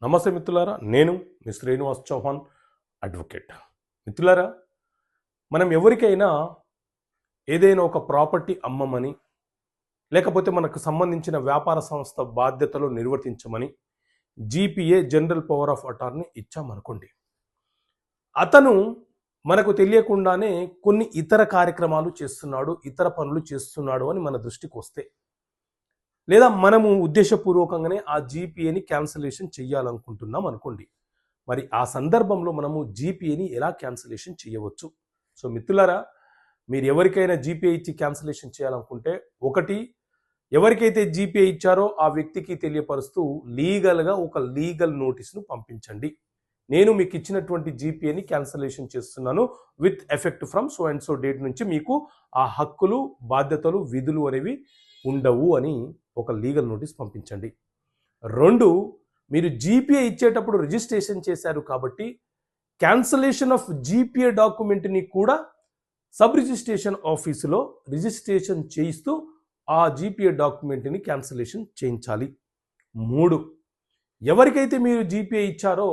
నమస్తే మిత్రులారా, నేను మీ శ్రీనివాస్ చౌహాన్ అడ్వకేట్. మిత్రులారా, మనం ఎవరికైనా ఏదైనా ఒక ప్రాపర్టీ అమ్మమని, లేకపోతే మనకు సంబంధించిన వ్యాపార సంస్థ బాధ్యతలు నిర్వర్తించమని GPA general power of attorney ఇచ్చామనుకోండి. అతను మనకు తెలియకుండానే కొన్ని ఇతర కార్యక్రమాలు చేస్తున్నాడు, ఇతర పనులు చేస్తున్నాడు అని మన దృష్టికి వస్తే, లేదా మనము ఉద్దేశపూర్వకంగానే ఆ జీపీఏని క్యాన్సిలేషన్ చేయాలనుకుంటున్నాం అనుకోండి. మరి ఆ సందర్భంలో మనము జీపీఏని ఎలా క్యాన్సిలేషన్ చేయవచ్చు? సో మిత్రులారా, మీరు ఎవరికైనా జీపీఏ ఇచ్చి క్యాన్సిలేషన్ చేయాలనుకుంటే, ఒకటి, ఎవరికైతే జీపీఏ ఇచ్చారో ఆ వ్యక్తికి తెలియపరుస్తూ లీగల్గా ఒక లీగల్ నోటీస్ను పంపించండి. నేను మీకు ఇచ్చినటువంటి జీపీఏని క్యాన్సిలేషన్ చేస్తున్నాను with effect from so and so date నుంచి మీకు ఆ హక్కులు, బాధ్యతలు, విధులు అనేవి ఉండవు అని ఒక లీగల్ నోటీస్ పంపించండి. రెండు, మీరు జీపీఏ ఇచ్చేటప్పుడు రిజిస్ట్రేషన్ చేశారు కాబట్టి క్యాన్సిలేషన్ ఆఫ్ జీపీఏ డాక్యుమెంట్ని కూడా సబ్ రిజిస్ట్రేషన్ ఆఫీసులో రిజిస్ట్రేషన్ చేయిస్తూ ఆ జీపీఏ డాక్యుమెంట్ని క్యాన్సిలేషన్ చేయించాలి. మూడు, ఎవరికైతే మీరు జీపీఏ ఇచ్చారో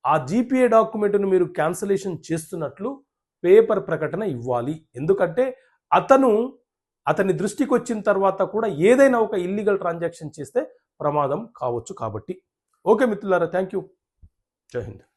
ఆ జీపీఏ డాక్యుమెంట్ను మీరు క్యాన్సిలేషన్ చేస్తున్నట్లు పేపర్ ప్రకటన ఇవ్వాలి. ఎందుకంటే అతని దృష్టికి వచ్చిన తర్వాత కూడా ఏదైనా ఒక ఇల్లీగల్ ట్రాన్సాక్షన్ చేస్తే ప్రమాదం కావచ్చు కాబట్టి. ఓకే మిత్రులారా, థ్యాంక్ యూ. జై హింద్.